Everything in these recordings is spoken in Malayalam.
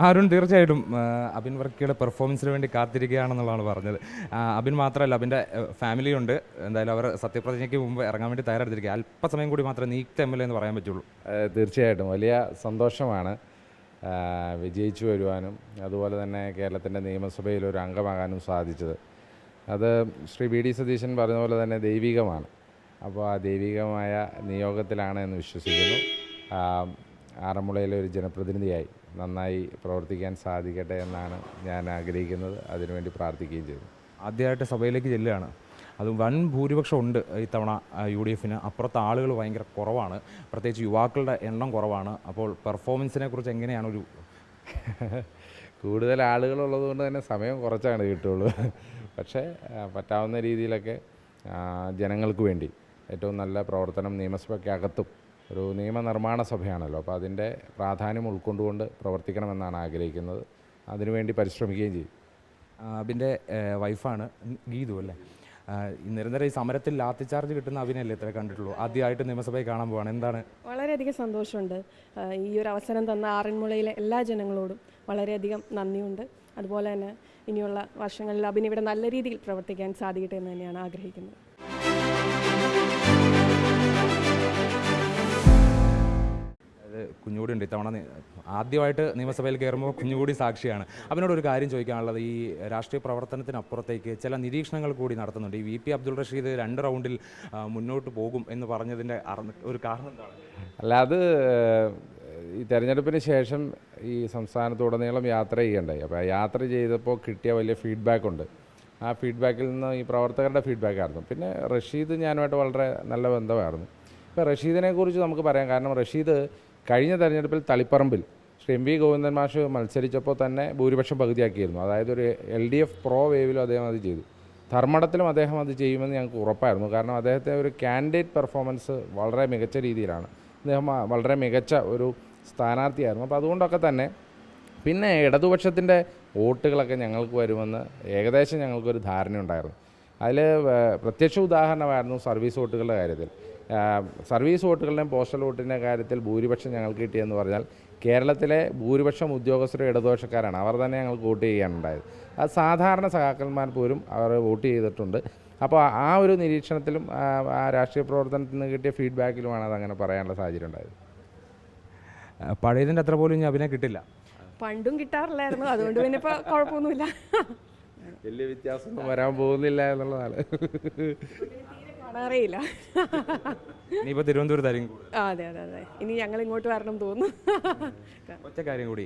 അരുൺ തീർച്ചയായിട്ടും അബിൻ വർക്കിയുടെ പെർഫോമൻസിന് വേണ്ടി കാത്തിരിക്കുകയാണെന്നുള്ളതാണ് പറഞ്ഞത്. അബിൻ മാത്രമല്ല, അബിൻ്റെ ഫാമിലിയുണ്ട്. എന്തായാലും അവർ സത്യപ്രതിജ്ഞയ്ക്ക് മുമ്പ് ഇറങ്ങാൻ വേണ്ടി തയ്യാറെടുത്തിരിക്കുക. അല്പസമയം കൂടി മാത്രമേ നീക്ക എം എൽ എന്ന് പറയാൻ പറ്റുള്ളൂ. തീർച്ചയായിട്ടും വലിയ സന്തോഷമാണ് വിജയിച്ചു വരുവാനും അതുപോലെ തന്നെ കേരളത്തിൻ്റെ നിയമസഭയിൽ ഒരു അംഗമാകാനും സാധിച്ചത്. അത് ശ്രീ വി ഡി സതീശൻ പറഞ്ഞ പോലെ തന്നെ ദൈവികമാണ്. അപ്പോൾ ആ ദൈവികമായ നിയോഗത്തിലാണ് എന്ന് വിശ്വസിക്കുന്നു. ആറന്മുളയിലെ ഒരു ജനപ്രതിനിധിയായി നന്നായി പ്രവർത്തിക്കാൻ സാധിക്കട്ടെ എന്നാണ് ഞാൻ ആഗ്രഹിക്കുന്നത്. അതിനുവേണ്ടി പ്രാർത്ഥിക്കുകയും ചെയ്തു. ആദ്യമായിട്ട് സഭയിലേക്ക് ചെല്ലുകയാണ്. അത് വൻ ഭൂരിപക്ഷം ഉണ്ട് ഇത്തവണ UDF. അപ്പുറത്തെ ആളുകൾ ഭയങ്കര കുറവാണ്, പ്രത്യേകിച്ച് യുവാക്കളുടെ എണ്ണം കുറവാണ്. അപ്പോൾ പെർഫോമൻസിനെ കുറിച്ച് എങ്ങനെയാണ് ഒരു കൂടുതൽ ആളുകളുള്ളത് കൊണ്ട് തന്നെ സമയം കുറച്ചാണ് കിട്ടുള്ളൂ. പക്ഷേ പറ്റാവുന്ന രീതിയിലൊക്കെ ജനങ്ങൾക്ക് വേണ്ടി ഏറ്റവും നല്ല പ്രവർത്തനം നിയമസഭയ്ക്കകത്തും ഒരു നിയമനിർമ്മാണ സഭയാണല്ലോ, അപ്പോൾ അതിൻ്റെ പ്രാധാന്യം ഉൾക്കൊണ്ടുകൊണ്ട് പ്രവർത്തിക്കണമെന്നാണ് ആഗ്രഹിക്കുന്നത്. അതിനുവേണ്ടി പരിശ്രമിക്കുകയും ചെയ്യും. അബിൻ്റെ വൈഫാണ് ഗീതു അല്ലേ? നിരന്തരം ഈ സമരത്തിൽ ലാത്തി ചാർജ് കിട്ടുന്ന അബിനല്ലേ ഇത്ര കണ്ടിട്ടുള്ളൂ. ആദ്യമായിട്ട് നിയമസഭയിൽ കാണാൻ പോവാണ്. എന്താണ്? വളരെയധികം സന്തോഷമുണ്ട്. ഈ ഒരു അവസരം തന്ന ആറന്മുളയിലെ എല്ലാ ജനങ്ങളോടും വളരെയധികം നന്ദിയുണ്ട്. അതുപോലെ തന്നെ ഇനിയുള്ള വർഷങ്ങളിൽ അബിൻ ഇവിടെ നല്ല രീതിയിൽ പ്രവർത്തിക്കാൻ സാധിക്കട്ടെ എന്ന് തന്നെയാണ് ആഗ്രഹിക്കുന്നത്. കുഞ്ഞുകൂടി ഉണ്ട് ഇത്തവണ ആദ്യമായിട്ട് നിയമസഭയിൽ കയറുമ്പോൾ കുഞ്ഞുകൂടി സാക്ഷിയാണ്. അവനോട് ഒരു കാര്യം ചോദിക്കാനുള്ളത്, ഈ രാഷ്ട്രീയ പ്രവർത്തനത്തിനപ്പുറത്തേക്ക് ചില നിരീക്ഷണങ്ങൾ കൂടി നടത്തുന്നുണ്ട്. ഈ VP അബ്ദുൾ റഷീദ് 2 റൗണ്ടിൽ മുന്നോട്ട് പോകും എന്ന് പറഞ്ഞതിൻ്റെ ഒരു കാരണം എന്താണ്? അല്ല, അത് ഈ തെരഞ്ഞെടുപ്പിന് ശേഷം ഈ സംസ്ഥാനത്തുടനീളം യാത്ര ചെയ്യണ്ടായി. അപ്പോൾ യാത്ര ചെയ്തപ്പോൾ കിട്ടിയ വലിയ ഫീഡ്ബാക്ക് ഉണ്ട്. ആ ഫീഡ്ബാക്കിൽ നിന്ന് ഈ പ്രവർത്തകരുടെ ഫീഡ്ബാക്കായിരുന്നു. പിന്നെ റഷീദ് ഞാനുമായിട്ട് വളരെ നല്ല ബന്ധമായിരുന്നു. ഇപ്പോൾ റഷീദിനെ കുറിച്ച് നമുക്ക് പറയാം. കാരണം റഷീദ് കഴിഞ്ഞ തെരഞ്ഞെടുപ്പിൽ തളിപ്പറമ്പിൽ ശ്രീ MV ഗോവിന്ദൻ മാഷ് മത്സരിച്ചപ്പോൾ തന്നെ ഭൂരിപക്ഷം പകുതിയാക്കിയിരുന്നു. അതായത് ഒരു LDF പ്രോ വേവിലും അദ്ദേഹം അത് ചെയ്തു. ധർമ്മടത്തിലും അദ്ദേഹം അത് ചെയ്യുമെന്ന് ഞങ്ങൾക്ക് ഉറപ്പായിരുന്നു. കാരണം അദ്ദേഹത്തെ ഒരു കാൻഡിഡേറ്റ് പെർഫോമൻസ് വളരെ മികച്ച രീതിയിലാണ്. അദ്ദേഹം വളരെ മികച്ച ഒരു സ്ഥാനാർത്ഥിയായിരുന്നു. അപ്പോൾ അതുകൊണ്ടൊക്കെ തന്നെ പിന്നെ ഇടതുപക്ഷത്തിൻ്റെ വോട്ടുകളൊക്കെ ഞങ്ങൾക്ക് വരുമെന്ന് ഏകദേശം ഞങ്ങൾക്കൊരു ധാരണയുണ്ടായിരുന്നു. അതിൽ പ്രത്യക്ഷ ഉദാഹരണമായിരുന്നു സർവീസ് വോട്ടുകളുടെ കാര്യത്തിൽ. സർവീസ് വോട്ടുകളുടെയും പോസ്റ്റൽ വോട്ടിൻ്റെ കാര്യത്തിൽ ഭൂരിപക്ഷം ഞങ്ങൾക്ക് കിട്ടിയെന്ന് പറഞ്ഞാൽ കേരളത്തിലെ ഭൂരിപക്ഷം ഉദ്യോഗസ്ഥരും ഇടതുപക്ഷക്കാരാണ്. അവർ തന്നെ ഞങ്ങൾക്ക് വോട്ട് ചെയ്യാനുണ്ടായത്. അത് സാധാരണ സഖാക്കന്മാർ പോലും അവർ വോട്ട് ചെയ്തിട്ടുണ്ട്. അപ്പോൾ ആ ഒരു നിരീക്ഷണത്തിലും ആ രാഷ്ട്രീയ പ്രവർത്തനത്തിൽ നിന്ന് കിട്ടിയ ഫീഡ്ബാക്കിലുമാണ് അതങ്ങനെ പറയാനുള്ള സാഹചര്യം ഉണ്ടായത്. പഴയതിൻ്റെ അത്ര പോലും ഇനി അഭിനയം കിട്ടില്ല. പണ്ടും കിട്ടാറില്ലായിരുന്നു, അതുകൊണ്ട് പിന്നെ ഇപ്പോൾ കുഴപ്പമൊന്നുമില്ല. വലിയ വ്യത്യാസമൊന്നും വരാൻ പോകുന്നില്ല എന്നുള്ളതാണ്. അറിയില്ല. ഇനിയിപ്പോൾ തിരുവനന്തപുരത്തായിരിക്കും. അതെ അതെ അതെ, ഇനി ഞങ്ങൾ ഇങ്ങോട്ട് വരണം തോന്നുന്നു. ഒറ്റ കാര്യം കൂടി,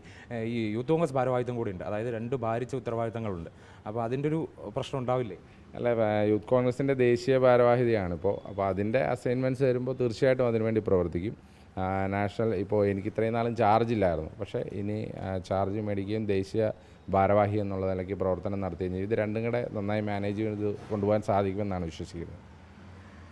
ഈ യൂത്ത് കോൺഗ്രസ് ഭാരവാഹിത്വം കൂടി ഉണ്ട്. അതായത് 2 ഭാരിച്ച ഉത്തരവാദിത്തങ്ങളുണ്ട്. അപ്പോൾ അതിൻ്റെ ഒരു പ്രശ്നം ഉണ്ടാവില്ലേ? അല്ല, യൂത്ത് കോൺഗ്രസിൻ്റെ ദേശീയ ഭാരവാഹിതയാണ് ഇപ്പോൾ. അപ്പോൾ അതിൻ്റെ അസൈൻമെൻറ്റ്സ് വരുമ്പോൾ തീർച്ചയായിട്ടും അതിനുവേണ്ടി പ്രവർത്തിക്കും. നാഷണൽ ഇപ്പോൾ എനിക്ക് ഇത്രയും നാളും ചാർജ് ഇല്ലായിരുന്നു. പക്ഷേ ഇനി ചാർജ് മേടിക്കുകയും ദേശീയ ഭാരവാഹി എന്നുള്ള നിലയ്ക്ക് പ്രവർത്തനം നടത്തുകയും ചെയ്യും. ഇത് രണ്ടും കൂടെ നന്നായി മാനേജ് ചെയ്ത് കൊണ്ടുപോകാൻ സാധിക്കുമെന്നാണ് വിശ്വസിക്കുന്നത്.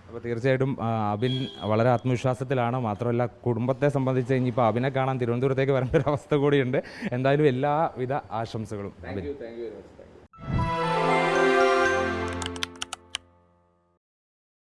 അപ്പോൾ തീർച്ചയായിട്ടും അബിൻ വളരെ ആത്മവിശ്വാസത്തിലാണ്. മാത്രമല്ല കുടുംബത്തെ സംബന്ധിച്ച് ഇനിയിപ്പോൾ അബിനെ കാണാൻ തിരുവനന്തപുരത്തേക്ക് വരേണ്ട ഒരു അവസ്ഥ കൂടിയുണ്ട്. എന്തായാലും എല്ലാവിധ ആശംസകളും. Thank you very much.